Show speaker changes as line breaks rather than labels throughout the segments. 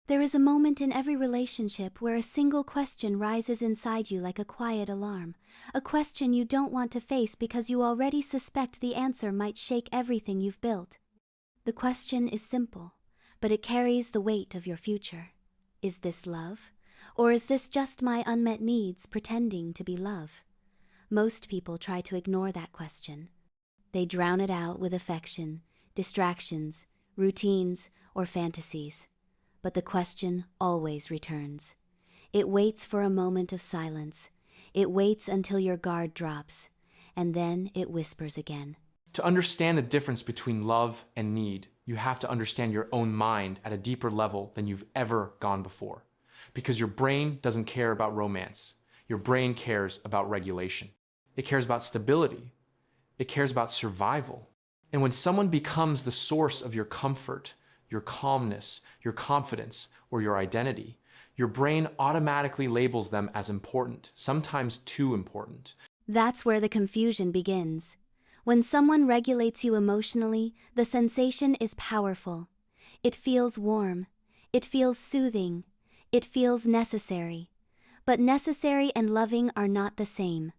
There is a moment in every relationship where a single question rises inside you like a quiet alarm, a question you don't want to face because you already suspect the answer might shake everything you've built. The question is simple, but it carries the weight of your future. Is this love? Or is this just my unmet needs pretending to be love? Most people try to ignore that question. They drown it out with affection, distractions, routines, or fantasies. But the question always returns. It waits for a moment of silence. It waits until your guard drops, and then it whispers again.
To understand the difference between love and need, you have to understand your own mind at a deeper level than you've ever gone before. Because your brain doesn't care about romance. Your brain cares about regulation. It cares about stability. It cares about survival. And when someone becomes the source of your comfort, your calmness, your confidence, or your identity, your brain automatically labels them as important, sometimes too important.
That's where the confusion begins. When someone regulates you emotionally, the sensation is powerful. It feels warm. It feels soothing. It feels necessary. But necessary and loving are not the same.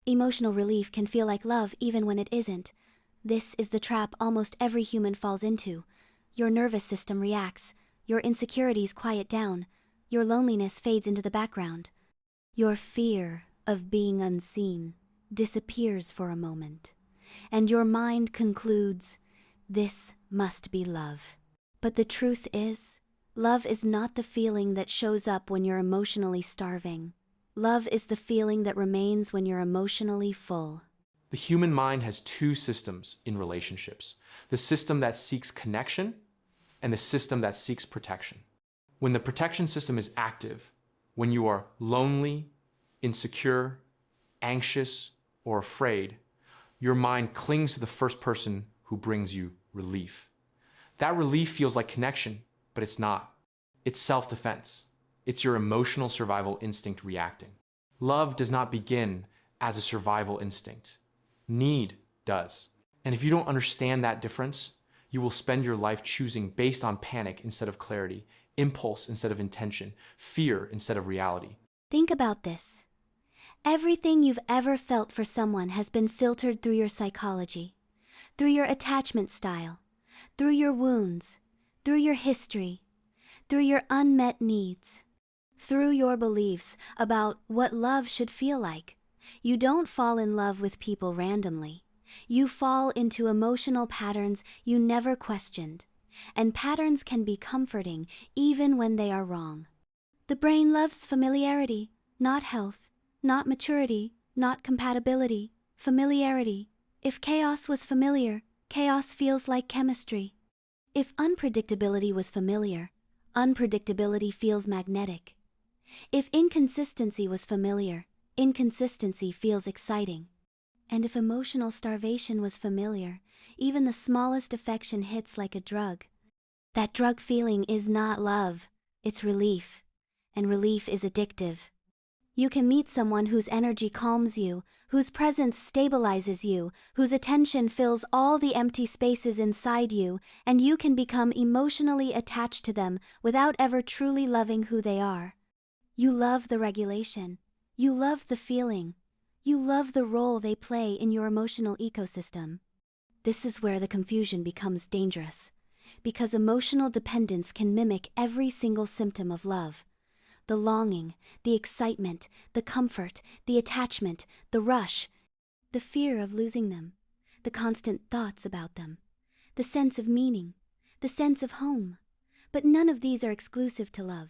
Emotional relief can feel like love even when it isn't. This is the trap almost every human falls into. Your nervous system reacts, your insecurities quiet down, your loneliness fades into the background. Your fear of being unseen disappears for a moment, and your mind concludes, this must be love. But the truth is, love is not the feeling that shows up when you're emotionally starving. Love is the feeling that remains when you're emotionally full.
The human mind has two systems in relationships: the system that seeks connection and the system that seeks protection. When the protection system is active, when you are lonely, insecure, anxious, or afraid, your mind clings to the first person who brings you relief. That relief feels like connection, but it's not. It's self-defense. It's your emotional survival instinct reacting. Love does not begin as a survival instinct. Need does. And if you don't understand that difference, you will spend your life choosing based on panic instead of clarity, impulse instead of intention, fear instead of reality.
Think about this. Everything you've ever felt for someone has been filtered through your psychology, through your attachment style, through your wounds, through your history, through your unmet needs, through your beliefs about what love should feel like. You don't fall in love with people randomly. You fall into emotional patterns you never questioned, and patterns can be comforting even when they are wrong. The brain loves familiarity, not health, not maturity, not compatibility, familiarity. If chaos was familiar, chaos feels like chemistry. If unpredictability was familiar, unpredictability feels magnetic. If inconsistency was familiar, inconsistency feels exciting. And if emotional starvation was familiar, even the smallest affection hits like a drug. That drug feeling is not love, it's relief. And relief is addictive. You can meet someone whose energy calms you, whose presence stabilizes you, whose attention fills all the empty spaces inside you, and you can become emotionally attached to them without ever truly loving who they are. You love the regulation. You love the feeling. You love the role they play in your emotional ecosystem. This is where the confusion becomes dangerous, because emotional dependence can mimic every single symptom of love. The longing, the excitement, the comfort, the attachment, the rush, the fear of losing them, the constant thoughts about them, the sense of meaning, the sense of home. But none of these are exclusive to love.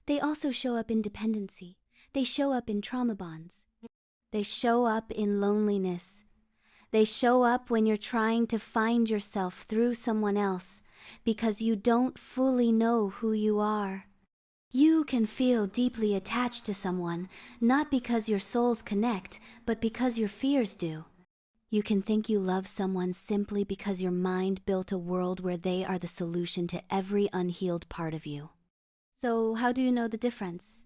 They also show up in dependency. They show up in trauma bonds. They show up in loneliness. They show up when you're trying to find yourself through someone else because you don't fully know who you are. You can feel deeply attached to someone, not because your souls connect, but because your fears do. You can think you love someone simply because your mind built a world where they are the solution to every unhealed part of you. So how do you know the difference?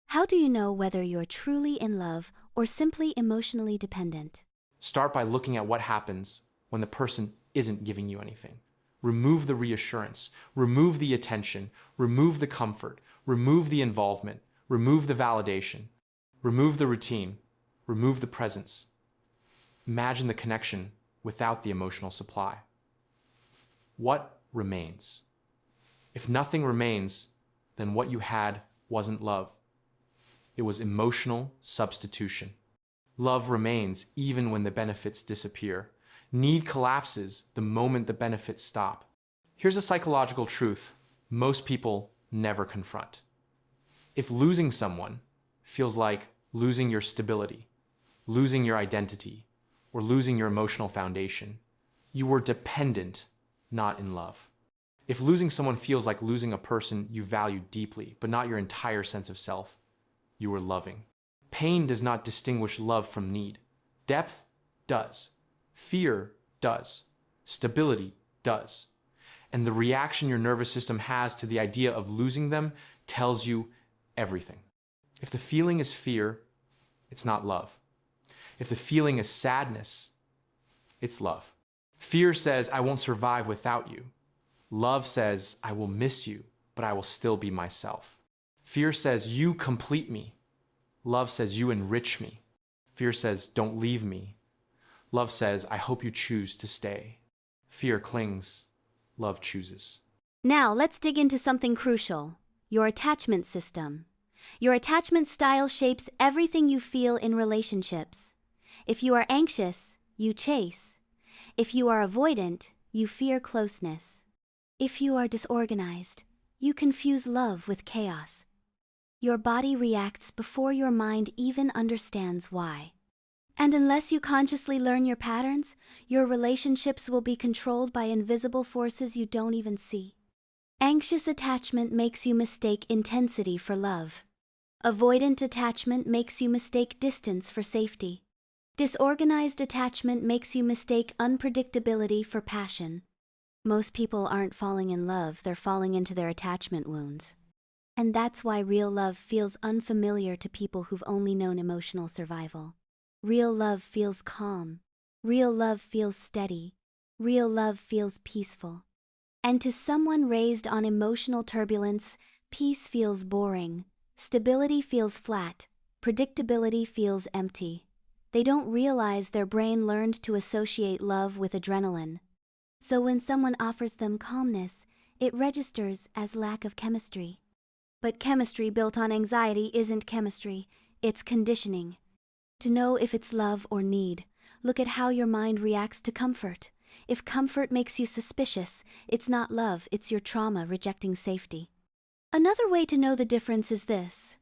How do you know whether you're truly in love or simply emotionally dependent?
Start by looking at what happens when the person isn't giving you anything. remove the reassurance, remove the attention, remove the comfort, remove the involvement, remove the validation, remove the routine, remove the presence. Imagine the connection without the emotional supply. What remains? If nothing remains, then what you had wasn't love. It was emotional substitution. Love remains even when the benefits disappear. Need collapses the moment the benefits stop. Here's a psychological truth most people never confront. If losing someone feels like losing your stability, losing your identity, or losing your emotional foundation, you were dependent, not in love. If losing someone feels like losing a person you value deeply, but not your entire sense of self, you were loving. Pain does not distinguish love from need. Depth does. Fear does. Stability does. And the reaction your nervous system has to the idea of losing them tells you everything. If the feeling is fear, it's not love. If the feeling is sadness, it's love. Fear says, I won't survive without you. Love says, I will miss you, but I will still be myself. Fear says, you complete me. Love says, you enrich me. Fear says, don't leave me. Love says, I hope you choose to stay. Fear clings. Love chooses.
Now, let's dig into something crucial: your attachment system. Your attachment style shapes everything you feel in relationships. If you are anxious, you chase. If you are avoidant, you fear closeness. If you are disorganized, you confuse love with chaos. Your body reacts before your mind even understands why. And unless you consciously learn your patterns, your relationships will be controlled by invisible forces you don't even see. Anxious attachment makes you mistake intensity for love. Avoidant attachment makes you mistake distance for safety. Disorganized attachment makes you mistake unpredictability for passion. Most people aren't falling in love, they're falling into their attachment wounds. And that's why real love feels unfamiliar to people who've only known emotional survival. Real love feels calm. Real love feels steady. Real love feels peaceful. And to someone raised on emotional turbulence, peace feels boring. Stability feels flat. Predictability feels empty. They don't realize their brain learned to associate love with adrenaline. So when someone offers them calmness, it registers as lack of chemistry. But chemistry built on anxiety isn't chemistry, it's conditioning. To know if it's love or need, look at how your mind reacts to comfort. If comfort makes you suspicious, it's not love, it's your trauma rejecting safety. Another way to know the difference is this: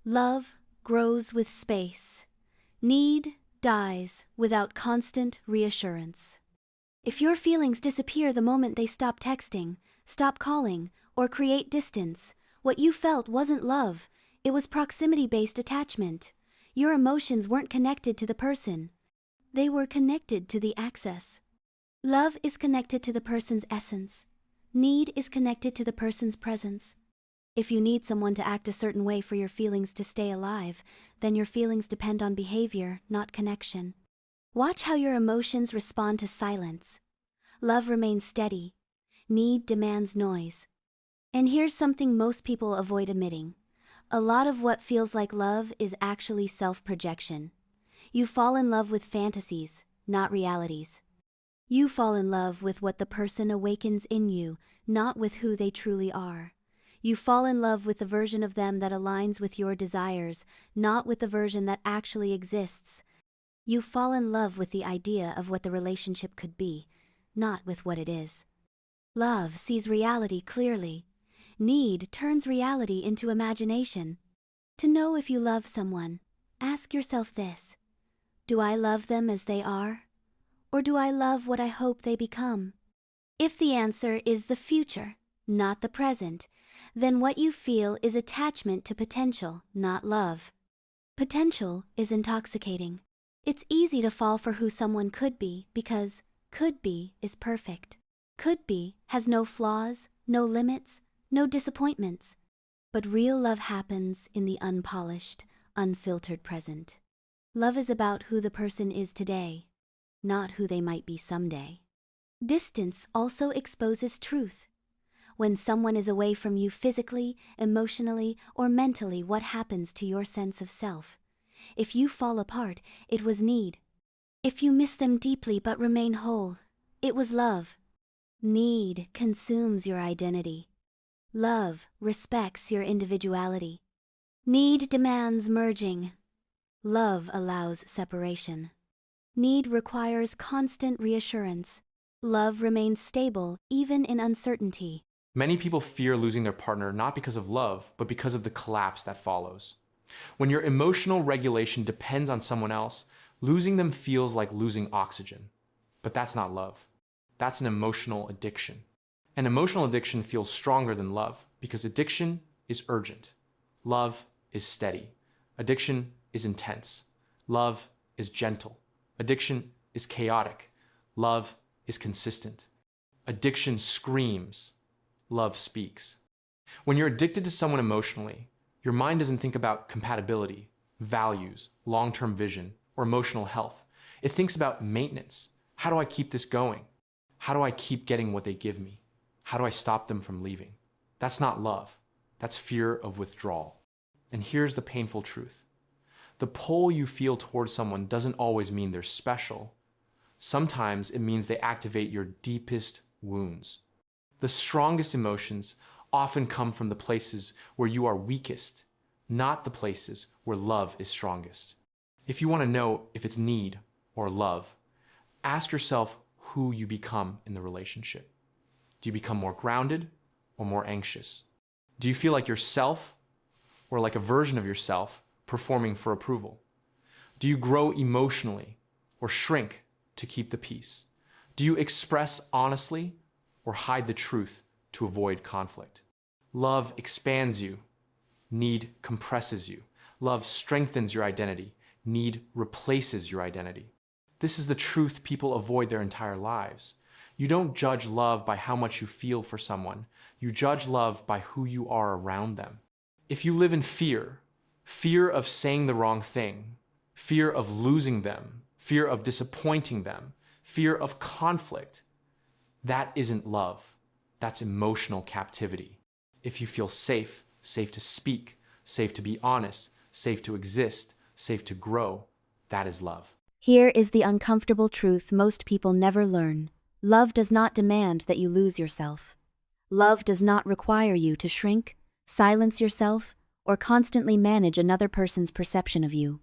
love grows with space. Need dies without constant reassurance. If your feelings disappear the moment they stop texting, stop calling, or create distance, what you felt wasn't love, it was proximity-based attachment. Your emotions weren't connected to the person. They were connected to the access. Love is connected to the person's essence. Need is connected to the person's presence. If you need someone to act a certain way for your feelings to stay alive, then your feelings depend on behavior, not connection. Watch how your emotions respond to silence. Love remains steady. Need demands noise. And here's something most people avoid admitting. A lot of what feels like love is actually self-projection. You fall in love with fantasies, not realities. You fall in love with what the person awakens in you, not with who they truly are. You fall in love with the version of them that aligns with your desires, not with the version that actually exists. You fall in love with the idea of what the relationship could be, not with what it is. Love sees reality clearly. Need turns reality into imagination. To know if you love someone, ask yourself this: do I love them as they are? Or do I love what I hope they become? If the answer is the future, not the present, then what you feel is attachment to potential, not love. Potential is intoxicating. It's easy to fall for who someone could be because could be is perfect. Could be has no flaws, no limits, no disappointments. But real love happens in the unpolished, unfiltered present. Love is about who the person is today, not who they might be someday. Distance also exposes truth. When someone is away from you physically, emotionally, or mentally, what happens to your sense of self? If you fall apart, it was need. If you miss them deeply but remain whole, it was love. Need consumes your identity. Love respects your individuality. Need demands merging. Love allows separation. Need requires constant reassurance. Love remains stable even in uncertainty.
Many people fear losing their partner not because of love, but because of the collapse that follows. When your emotional regulation depends on someone else, losing them feels like losing oxygen. But that's not love. That's an emotional addiction. An emotional addiction feels stronger than love because addiction is urgent. Love is steady. Addiction is intense. Love is gentle. Addiction is chaotic. Love is consistent. Addiction screams. Love speaks. When you're addicted to someone emotionally, your mind doesn't think about compatibility, values, long-term vision, or emotional health. It thinks about maintenance. How do I keep this going? How do I keep getting what they give me? How do I stop them from leaving? That's not love. That's fear of withdrawal. And here's the painful truth. The pull you feel towards someone doesn't always mean they're special. Sometimes it means they activate your deepest wounds. The strongest emotions often come from the places where you are weakest, not the places where love is strongest. If you want to know if it's need or love, ask yourself who you become in the relationship. Do you become more grounded or more anxious? Do you feel like yourself or like a version of yourself performing for approval? Do you grow emotionally or shrink to keep the peace? Do you express honestly or hide the truth to avoid conflict? Love expands you. Need compresses you. Love strengthens your identity. Need replaces your identity. This is the truth people avoid their entire lives. You don't judge love by how much you feel for someone. You judge love by who you are around them. If you live in fear, fear of saying the wrong thing, fear of losing them, fear of disappointing them, fear of conflict, that isn't love. That's emotional captivity. If you feel safe, safe to speak, safe to be honest, safe to exist, safe to grow, that is love.
Here is the uncomfortable truth most people never learn. Love does not demand that you lose yourself. Love does not require you to shrink, silence yourself, or constantly manage another person's perception of you.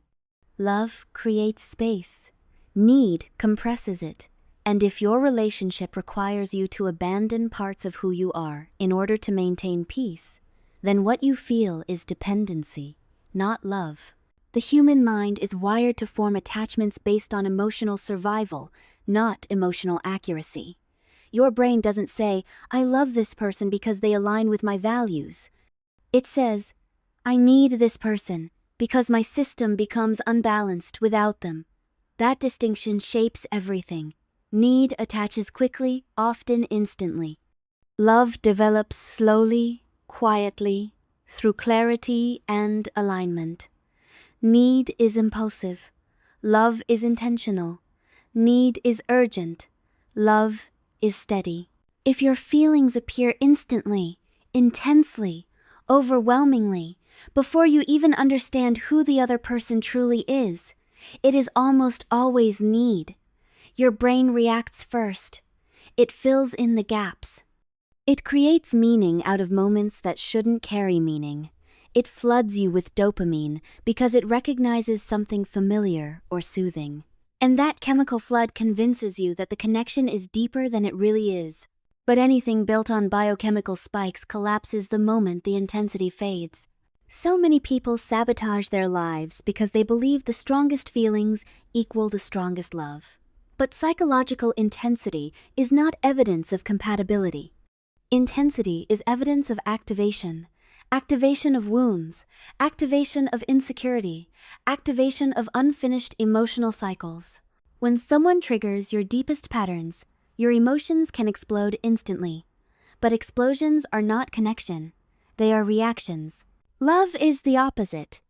Love creates space. Need compresses it. And if your relationship requires you to abandon parts of who you are in order to maintain peace, then what you feel is dependency, not love. The human mind is wired to form attachments based on emotional survival, not emotional accuracy. Your brain doesn't say, "I love this person because they align with my values." It says, "I need this person because my system becomes unbalanced without them." That distinction shapes everything. Need attaches quickly, often instantly. Love develops slowly, quietly, through clarity and alignment. Need is impulsive. Love is intentional. Need is urgent. Love is steady. If your feelings appear instantly, intensely, overwhelmingly, before you even understand who the other person truly is, it is almost always need. Your brain reacts first. It fills in the gaps. It creates meaning out of moments that shouldn't carry meaning. It floods you with dopamine because it recognizes something familiar or soothing. And that chemical flood convinces you that the connection is deeper than it really is. But anything built on biochemical spikes collapses the moment the intensity fades. So many people sabotage their lives because they believe the strongest feelings equal the strongest love. But psychological intensity is not evidence of compatibility. Intensity is evidence of activation. Activation of wounds, activation of insecurity, activation of unfinished emotional cycles. When someone triggers your deepest patterns, your emotions can explode instantly. But explosions are not connection. They are reactions. Love is the opposite.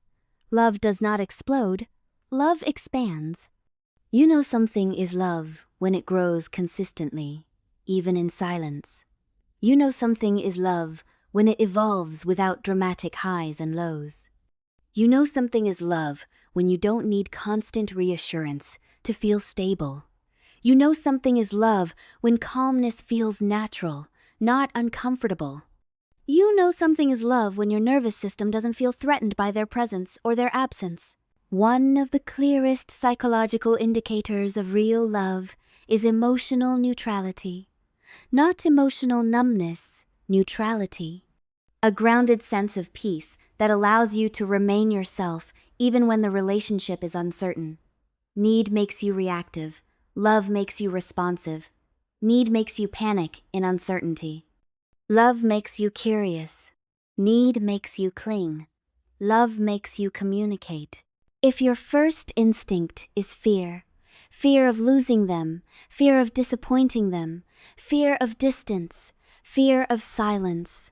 Love does not explode. Love expands. You know something is love when it grows consistently. even in silence. You know something is love when it evolves without dramatic highs and lows. You know something is love when you don't need constant reassurance to feel stable. You know something is love when calmness feels natural, not uncomfortable. You know something is love when your nervous system doesn't feel threatened by their presence or their absence. One of the clearest psychological indicators of real love is emotional neutrality. Not emotional numbness, neutrality. A grounded sense of peace that allows you to remain yourself even when the relationship is uncertain. Need makes you reactive. Love makes you responsive. Need makes you panic in uncertainty. Love makes you curious. Need makes you cling. Love makes you communicate. If your first instinct is fear, fear of losing them, fear of disappointing them, fear of distance, fear of silence,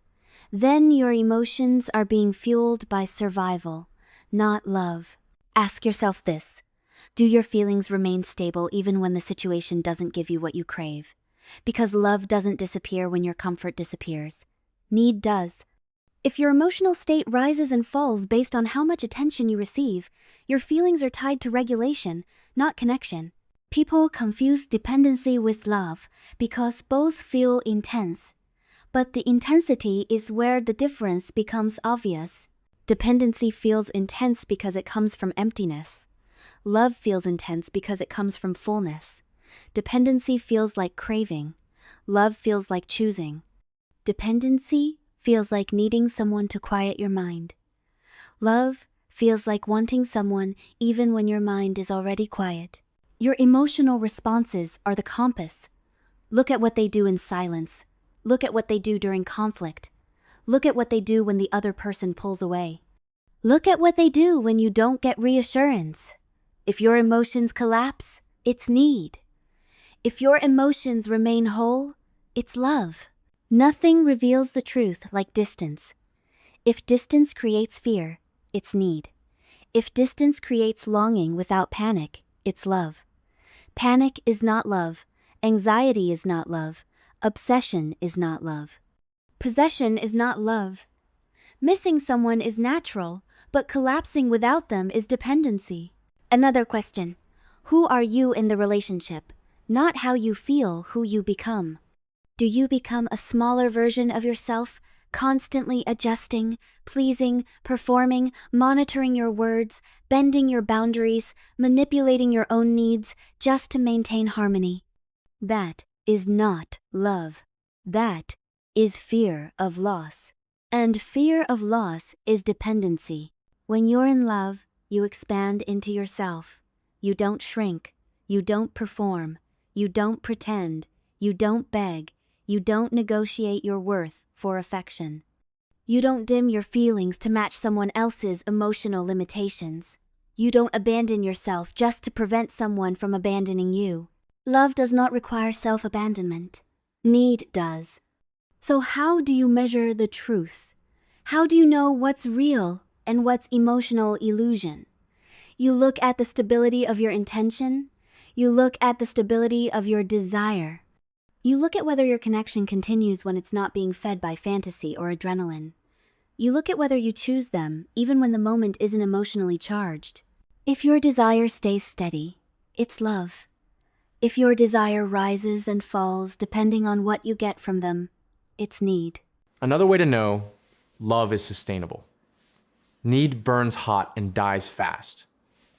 then your emotions are being fueled by survival, not love. Ask yourself this: do your feelings remain stable even when the situation doesn't give you what you crave? Because love doesn't disappear when your comfort disappears. Need does. If your emotional state rises and falls based on how much attention you receive, your feelings are tied to regulation, not connection. People confuse dependency with love because both feel intense. But the intensity is where the difference becomes obvious. Dependency feels intense because it comes from emptiness. Love feels intense because it comes from fullness. Dependency feels like craving. Love feels like choosing. Dependency feels like needing someone to quiet your mind. Love feels like wanting someone even when your mind is already quiet. Your emotional responses are the compass. Look at what they do in silence. Look at what they do during conflict. Look at what they do when the other person pulls away. Look at what they do when you don't get reassurance. If your emotions collapse, it's need. If your emotions remain whole, it's love. Nothing reveals the truth like distance. If distance creates fear, it's need. If distance creates longing without panic, it's love. Panic is not love. Anxiety is not love. Obsession is not love. Possession is not love. Missing someone is natural, but collapsing without them is dependency. Another question: who are you in the relationship? Not how you feel, who you become. Do you become a smaller version of yourself, constantly adjusting, pleasing, performing, monitoring your words, bending your boundaries, manipulating your own needs just to maintain harmony? That is not love. That is fear of loss. And fear of loss is dependency. When you're in love, you expand into yourself. You don't shrink. You don't perform. You don't pretend. You don't beg. You don't negotiate your worth for affection. You don't dim your feelings to match someone else's emotional limitations. You don't abandon yourself just to prevent someone from abandoning you. Love does not require self-abandonment. Need does. So how do you measure the truth? How do you know what's real and what's emotional illusion? You look at the stability of your intention. You look at the stability of your desire. You look at whether your connection continues when it's not being fed by fantasy or adrenaline. You look at whether you choose them even when the moment isn't emotionally charged. If your desire stays steady, it's love. If your desire rises and falls depending on what you get from them, it's need.
Another way to know love is sustainable. Need burns hot and dies fast.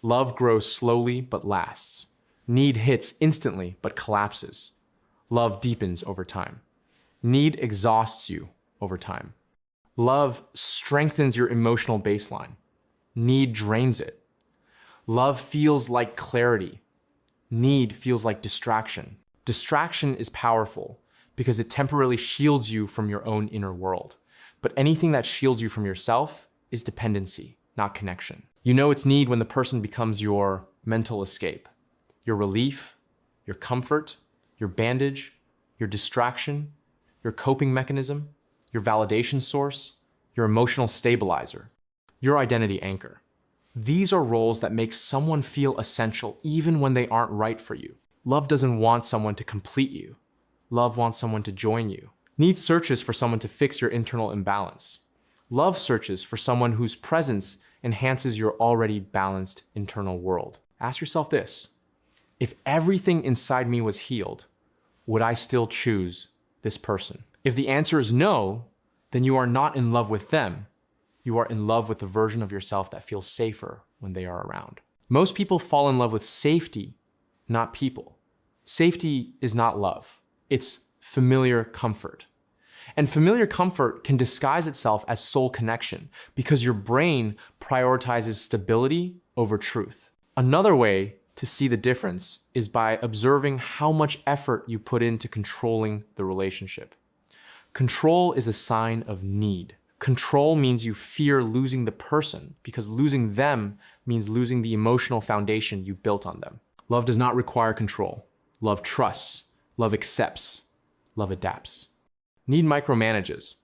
Love grows slowly but lasts. Need hits instantly but collapses. Love deepens over time. Need exhausts you over time. Love strengthens your emotional baseline. Need drains it. Love feels like clarity. Need feels like distraction. Distraction is powerful because it temporarily shields you from your own inner world. But anything that shields you from yourself is dependency, not connection. You know it's need when the person becomes your mental escape, your relief, your comfort, your bandage, your distraction, your coping mechanism, your validation source, your emotional stabilizer, your identity anchor. These are roles that make someone feel essential even when they aren't right for you. Love doesn't want someone to complete you. Love wants someone to join you. Need searches for someone to fix your internal imbalance. Love searches for someone whose presence enhances your already balanced internal world. Ask yourself this: if everything inside me was healed, would I still choose this person? If the answer is no, then you are not in love with them. You are in love with the version of yourself that feels safer when they are around. Most people fall in love with safety, not people. Safety is not love. It's familiar comfort. And familiar comfort can disguise itself as soul connection because your brain prioritizes stability over truth. Another way to see the difference is by observing how much effort you put into controlling the relationship. Control is a sign of need. Control means you fear losing the person because losing them means losing the emotional foundation you built on them. Love does not require control. Love trusts. Love accepts. Love adapts. Need micromanages.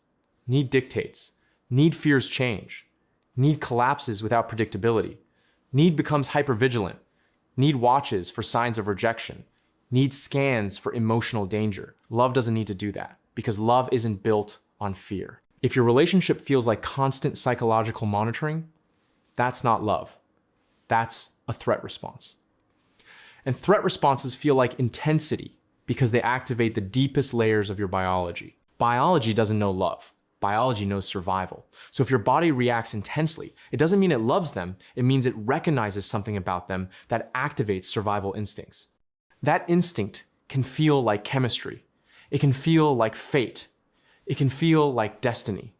Need dictates. Need fears change. Need collapses without predictability. Need becomes hypervigilant. Need watches for signs of rejection. Need scans for emotional danger. Love doesn't need to do that because love isn't built on fear. If your relationship feels like constant psychological monitoring, that's not love. That's a threat response. And threat responses feel like intensity because they activate the deepest layers of your biology. Biology doesn't know love. Biology knows survival. So if your body reacts intensely, it doesn't mean it loves them. It means it recognizes something about them that activates survival instincts. That instinct can feel like chemistry. It can feel like fate. It can feel like destiny.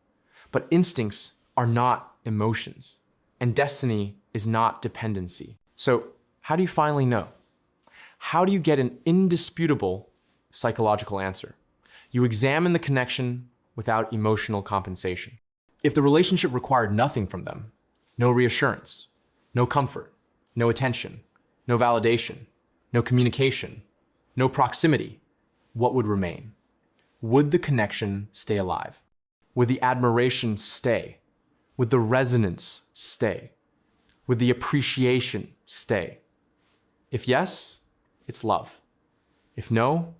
But instincts are not emotions. And destiny is not dependency. So how do you finally know? How do you get an indisputable psychological answer? You examine the connection without emotional compensation. If the relationship required nothing from them, no reassurance, no comfort, no attention, no validation, no communication, no proximity, what would remain? Would the connection stay alive? Would the admiration stay? Would the resonance stay? Would the appreciation stay? If yes, it's love. If no,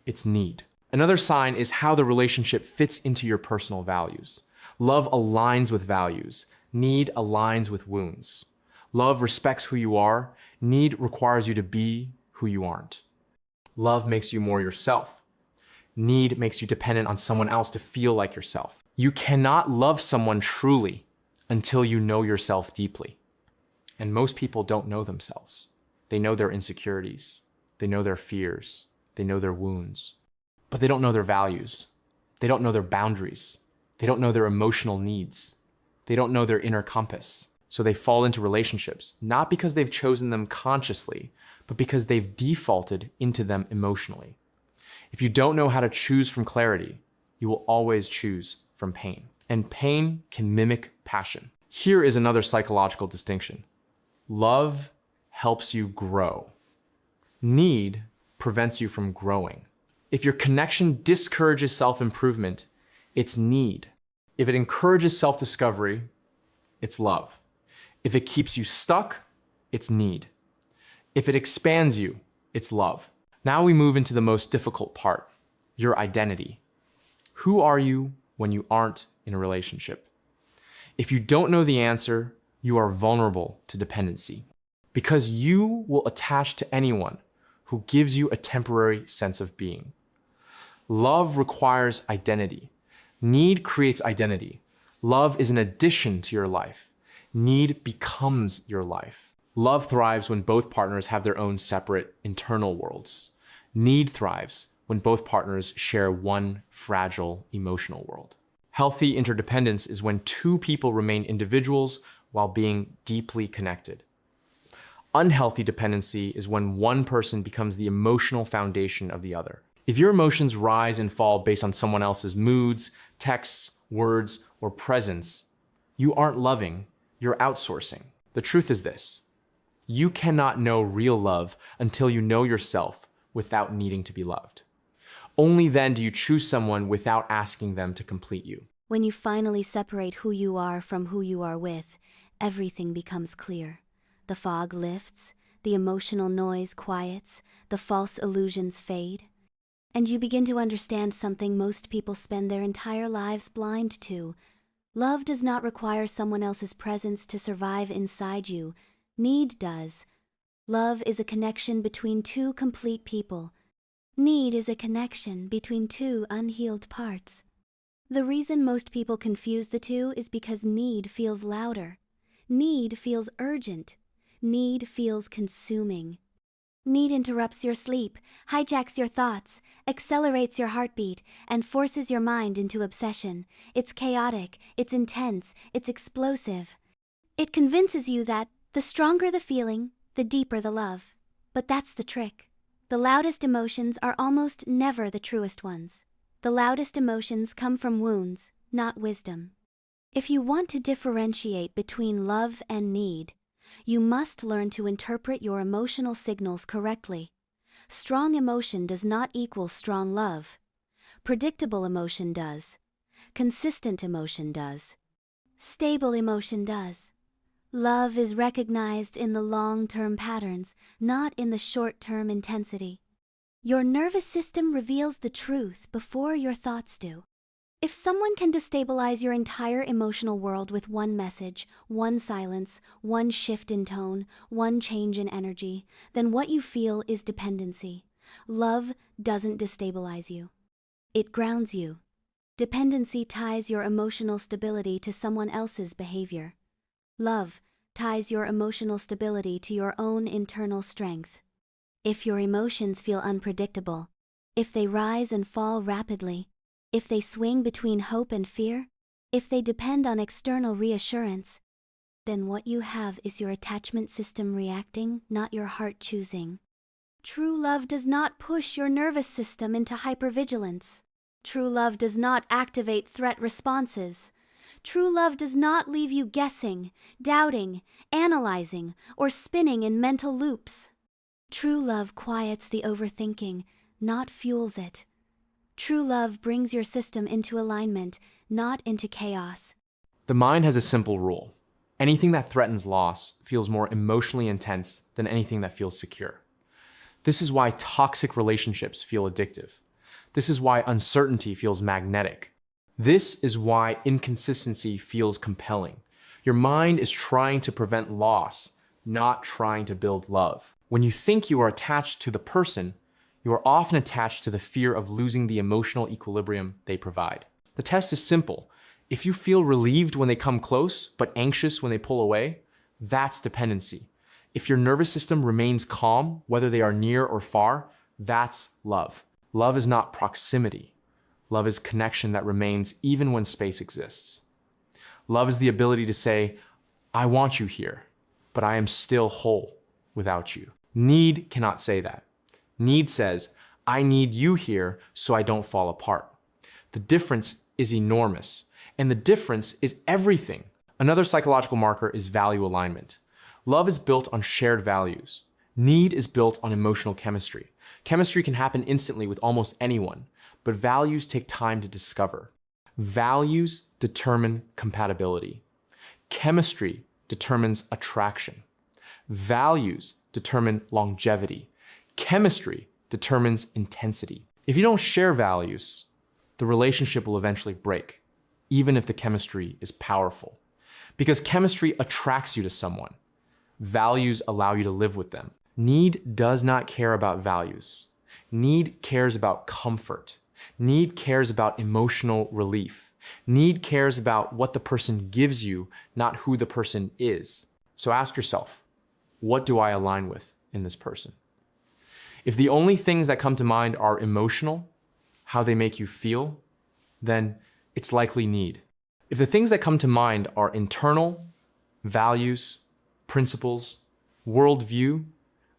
it's need. Another sign is how the relationship fits into your personal values. Love aligns with values. Need aligns with wounds. Love respects who you are. Need requires you to be who you aren't. Love makes you more yourself. Need makes you dependent on someone else to feel like yourself. You cannot love someone truly until you know yourself deeply. And most people don't know themselves. They know their insecurities. They know their fears. They know their wounds. But they don't know their values. They don't know their boundaries. They don't know their emotional needs. They don't know their inner compass. So they fall into relationships, not because they've chosen them consciously, but because they've defaulted into them emotionally. If you don't know how to choose from clarity, you will always choose from pain. And pain can mimic passion. Here is another psychological distinction. Love helps you grow. Need prevents you from growing. If your connection discourages self-improvement, it's need. If it encourages self-discovery, it's love. If it keeps you stuck, it's need. If it expands you, it's love. Now we move into the most difficult part, your identity. Who are you when you aren't in a relationship? If you don't know the answer, you are vulnerable to dependency because you will attach to anyone who gives you a temporary sense of being. Love requires identity. Need creates identity. Love is an addition to your life. Need becomes your life. Love thrives when both partners have their own separate internal worlds. Need thrives when both partners share one fragile emotional world. Healthy interdependence is when two people remain individuals while being deeply connected. Unhealthy dependency is when one person becomes the emotional foundation of the other. If your emotions rise and fall based on someone else's moods, texts, words, or presence, you aren't loving, you're outsourcing. The truth is this: you cannot know real love until you know yourself without needing to be loved. Only then do you choose someone without asking them to complete you.
When you finally separate who you are from who you are with, everything becomes clear. The fog lifts, the emotional noise quiets, the false illusions fade. And you begin to understand something most people spend their entire lives blind to. Love does not require someone else's presence to survive inside you. Need does. Love is a connection between two complete people. Need is a connection between two unhealed parts. The reason most people confuse the two is because need feels louder. Need feels urgent. Need feels consuming. Need interrupts your sleep, hijacks your thoughts, accelerates your heartbeat, and forces your mind into obsession. It's chaotic, it's intense, it's explosive. It convinces you that the stronger the feeling, the deeper the love. But that's the trick. The loudest emotions are almost never the truest ones. The loudest emotions come from wounds, not wisdom. If you want to differentiate between love and need, you must learn to interpret your emotional signals correctly. Strong emotion does not equal strong love. Predictable emotion does. Consistent emotion does. Stable emotion does. Love is recognized in the long-term patterns, not in the short-term intensity. Your nervous system reveals the truth before your thoughts do. If someone can destabilize your entire emotional world with one message, one silence, one shift in tone, one change in energy, then what you feel is dependency. Love doesn't destabilize you. It grounds you. Dependency ties your emotional stability to someone else's behavior. Love ties your emotional stability to your own internal strength. If your emotions feel unpredictable, if they rise and fall rapidly, if they swing between hope and fear, if they depend on external reassurance, then what you have is your attachment system reacting, not your heart choosing. True love does not push your nervous system into hypervigilance. True love does not activate threat responses. True love does not leave you guessing, doubting, analyzing, or spinning in mental loops. True love quiets the overthinking, not fuels it. True love brings your system into alignment, not into chaos.
The mind has a simple rule. Anything that threatens loss feels more emotionally intense than anything that feels secure. This is why toxic relationships feel addictive. This is why uncertainty feels magnetic. This is why inconsistency feels compelling. Your mind is trying to prevent loss, not trying to build love. When you think you are attached to the person, you are often attached to the fear of losing the emotional equilibrium they provide. The test is simple. If you feel relieved when they come close, but anxious when they pull away, that's dependency. If your nervous system remains calm, whether they are near or far, that's love. Love is not proximity. Love is connection that remains even when space exists. Love is the ability to say, I want you here, but I am still whole without you. Need cannot say that. Need says, I need you here so I don't fall apart. The difference is enormous, and the difference is everything. Another psychological marker is value alignment. Love is built on shared values. Need is built on emotional chemistry. Chemistry can happen instantly with almost anyone, but values take time to discover. Values determine compatibility. Chemistry determines attraction. Values determine longevity. Chemistry determines intensity. If you don't share values, the relationship will eventually break, even if the chemistry is powerful. Because chemistry attracts you to someone. Values allow you to live with them. Need does not care about values. Need cares about comfort. Need cares about emotional relief. Need cares about what the person gives you, not who the person is. So ask yourself, what do I align with in this person? If the only things that come to mind are emotional, how they make you feel, then it's likely need. If the things that come to mind are internal, values, principles, worldview,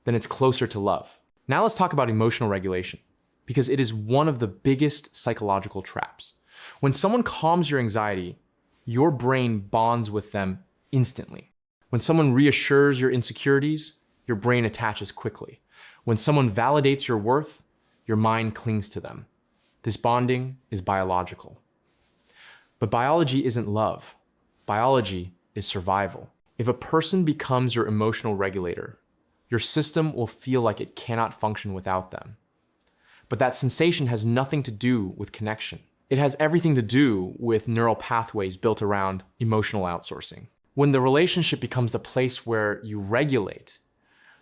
then it's closer to love. Now let's talk about emotional regulation, because it is one of the biggest psychological traps. When someone calms your anxiety, your brain bonds with them instantly. When someone reassures your insecurities, your brain attaches quickly. When someone validates your worth, your mind clings to them. This bonding is biological. But biology isn't love. Biology is survival. If a person becomes your emotional regulator, your system will feel like it cannot function without them. But that sensation has nothing to do with connection. It has everything to do with neural pathways built around emotional outsourcing. When the relationship becomes the place where you regulate,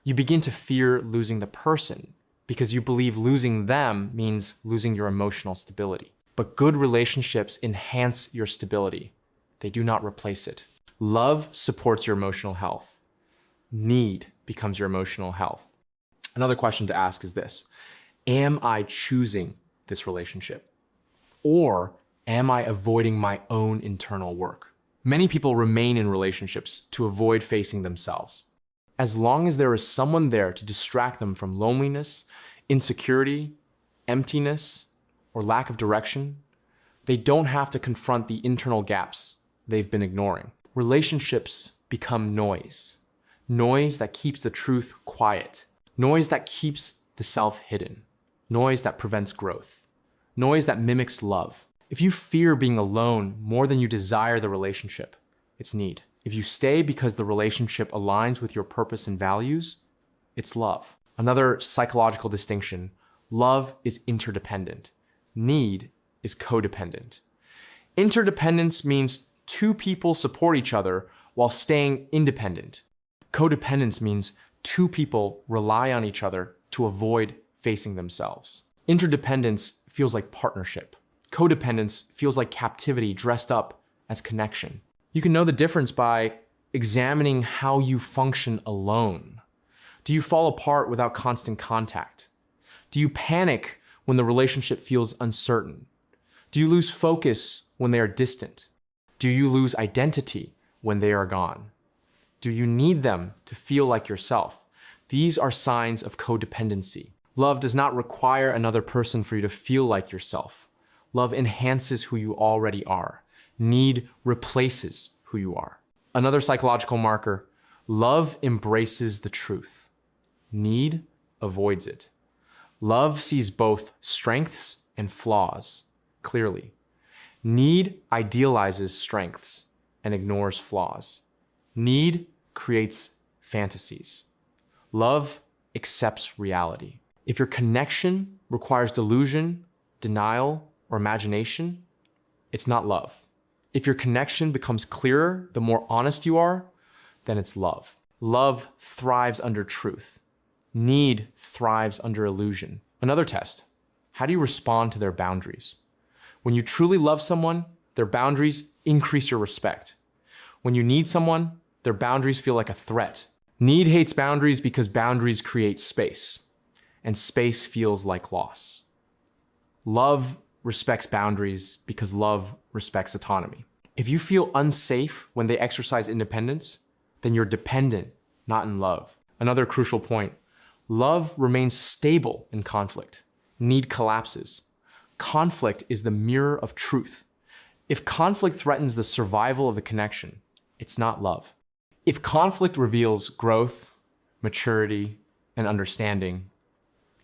you begin to fear losing the person because you believe losing them means losing your emotional stability. But good relationships enhance your stability. They do not replace it. Love supports your emotional health. Need becomes your emotional health. Another question to ask is this: am I choosing this relationship? Or am I avoiding my own internal work? Many people remain in relationships to avoid facing themselves. As long as there is someone there to distract them from loneliness, insecurity, emptiness, or lack of direction, they don't have to confront the internal gaps they've been ignoring. Relationships become noise. Noise that keeps the truth quiet. Noise that keeps the self hidden. Noise that prevents growth. Noise that mimics love. If you fear being alone more than you desire the relationship, it's need. If you stay because the relationship aligns with your purpose and values, it's love. Another psychological distinction: love is interdependent. Need is codependent. Interdependence means two people support each other while staying independent. Codependence means two people rely on each other to avoid facing themselves. Interdependence feels like partnership. Codependence feels like captivity dressed up as connection. You can know the difference by examining how you function alone. Do you fall apart without constant contact? Do you panic when the relationship feels uncertain? Do you lose focus when they are distant? Do you lose identity when they are gone? Do you need them to feel like yourself? These are signs of codependency. Love does not require another person for you to feel like yourself. Love enhances who you already are. Need replaces who you are. Another psychological marker: love embraces the truth. Need avoids it. Love sees both strengths and flaws clearly. Need idealizes strengths and ignores flaws. Need creates fantasies. Love accepts reality. If your connection requires delusion, denial, or imagination, it's not love. If your connection becomes clearer the more honest you are, then it's love. Love thrives under truth. Need thrives under illusion. Another test: how do you respond to their boundaries? When you truly love someone, their boundaries increase your respect. When you need someone, their boundaries feel like a threat. Need hates boundaries because boundaries create space, and space feels like loss. Love respects boundaries because love respects autonomy. If you feel unsafe when they exercise independence, then you're dependent, not in love. Another crucial point: love remains stable in conflict. Need collapses. Conflict is the mirror of truth. If conflict threatens the survival of the connection, it's not love. If conflict reveals growth, maturity, and understanding,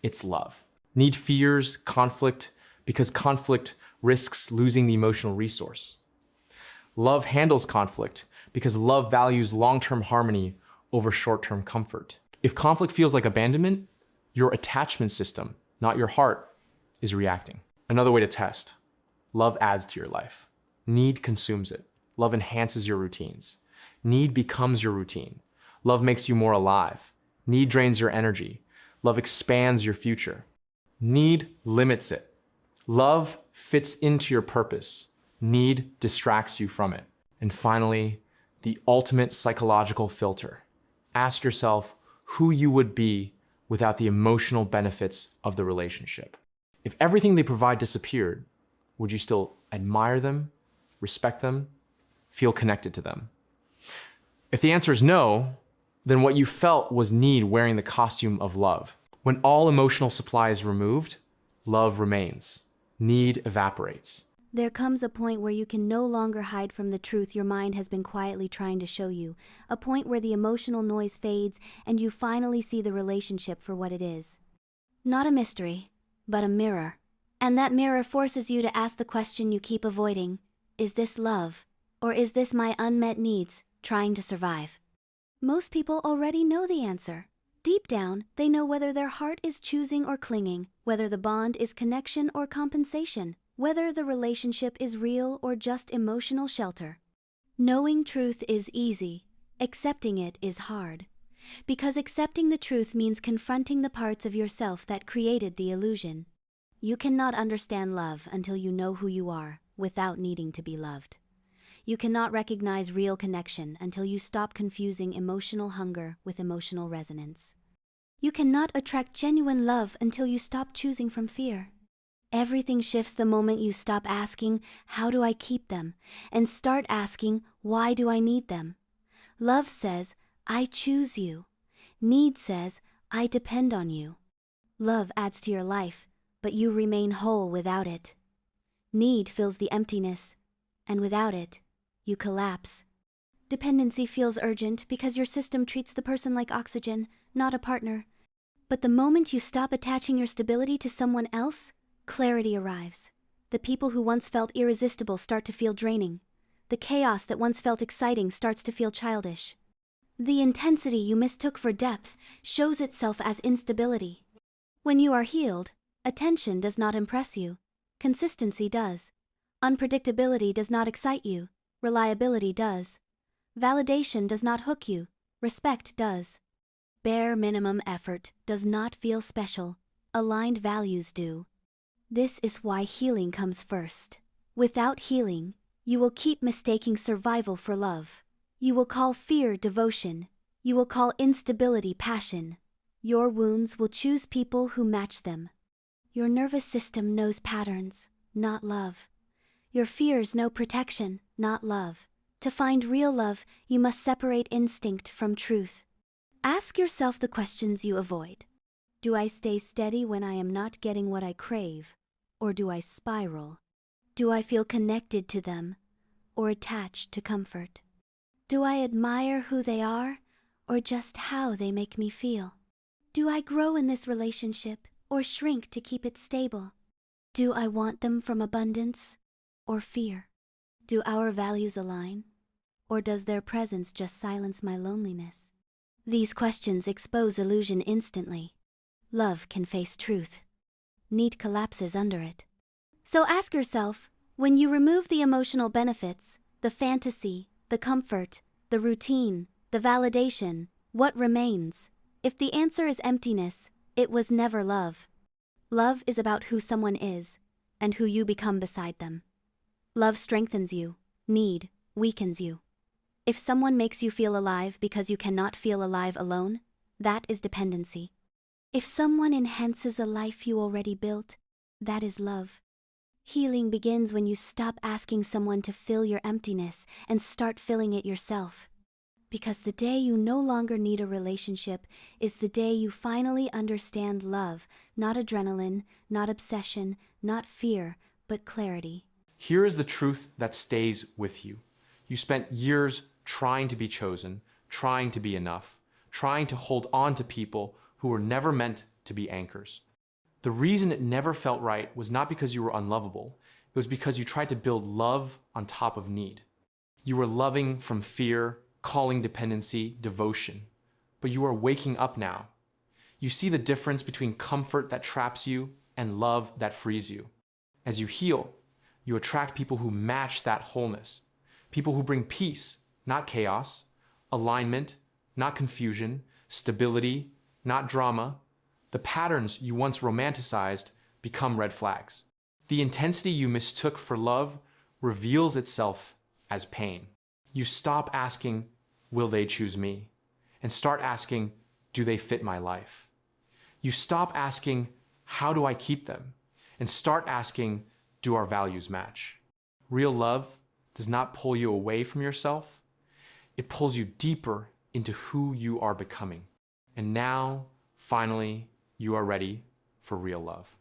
it's love. Need fears conflict because conflict risks losing the emotional resource. Love handles conflict because love values long-term harmony over short-term comfort. If conflict feels like abandonment, your attachment system, not your heart, is reacting. Another way to test: love adds to your life. Need consumes it. Love enhances your routines. Need becomes your routine. Love makes you more alive. Need drains your energy. Love expands your future. Need limits it. Love fits into your purpose. Need distracts you from it. And finally, the ultimate psychological filter: ask yourself who you would be without the emotional benefits of the relationship. If everything they provide disappeared, would you still admire them, respect them, feel connected to them? If the answer is no, then what you felt was need wearing the costume of love. When all emotional supply is removed, love remains. Need evaporates.
There comes a point where you can no longer hide from the truth your mind has been quietly trying to show you, a point where the emotional noise fades and you finally see the relationship for what it is. Not a mystery, but a mirror. And that mirror forces you to ask the question you keep avoiding: is this love, or is this my unmet needs trying to survive? Most people already know the answer. Deep down, they know whether their heart is choosing or clinging, whether the bond is connection or compensation, whether the relationship is real or just emotional shelter. Knowing truth is easy. Accepting it is hard. Because accepting the truth means confronting the parts of yourself that created the illusion. You cannot understand love until you know who you are, without needing to be loved. You cannot recognize real connection until you stop confusing emotional hunger with emotional resonance. You cannot attract genuine love until you stop choosing from fear. Everything shifts the moment you stop asking, "How do I keep them?" and start asking, "Why do I need them?" Love says, "I choose you." Need says, "I depend on you." Love adds to your life, but you remain whole without it. Need fills the emptiness, and without it, you collapse. Dependency feels urgent because your system treats the person like oxygen, not a partner. But the moment you stop attaching your stability to someone else, clarity arrives. The people who once felt irresistible start to feel draining. The chaos that once felt exciting starts to feel childish. The intensity you mistook for depth shows itself as instability. When you are healed, attention does not impress you. Consistency does. Unpredictability does not excite you. Reliability does. Validation does not hook you. Respect does. Bare minimum effort does not feel special. Aligned values do. This is why healing comes first. Without healing, you will keep mistaking survival for love. You will call fear devotion. You will call instability passion. Your wounds will choose people who match them. Your nervous system knows patterns, not love. Your fears know protection, not love. To find real love, you must separate instinct from truth. Ask yourself the questions you avoid. Do I stay steady when I am not getting what I crave, or do I spiral? Do I feel connected to them, or attached to comfort? Do I admire who they are, or just how they make me feel? Do I grow in this relationship, or shrink to keep it stable? Do I want them from abundance, or fear? Do our values align, or does their presence just silence my loneliness? These questions expose illusion instantly. Love can face truth. Need collapses under it. So ask yourself, when you remove the emotional benefits, the fantasy, the comfort, the routine, the validation, what remains? If the answer is emptiness, it was never love. Love is about who someone is, and who you become beside them. Love strengthens you. Need weakens you. If someone makes you feel alive because you cannot feel alive alone, that is dependency. If someone enhances a life you already built, that is love. Healing begins when you stop asking someone to fill your emptiness and start filling it yourself. Because the day you no longer need a relationship is the day you finally understand love, not adrenaline, not obsession, not fear, but clarity.
Here is the truth that stays with you. You spent years trying to be chosen, trying to be enough, trying to hold on to people who were never meant to be anchors. The reason it never felt right was not because you were unlovable. It was because you tried to build love on top of need. You were loving from fear, calling dependency devotion. But you are waking up now. You see the difference between comfort that traps you and love that frees you. As you heal, you attract people who match that wholeness. People who bring peace, not chaos, alignment, not confusion, stability, not drama. The patterns you once romanticized become red flags. The intensity you mistook for love reveals itself as pain. You stop asking, will they choose me? And start asking, do they fit my life? You stop asking, how do I keep them? And start asking, do our values match? Real love does not pull you away from yourself. It pulls you deeper into who you are becoming. And now, finally, you are ready for real love.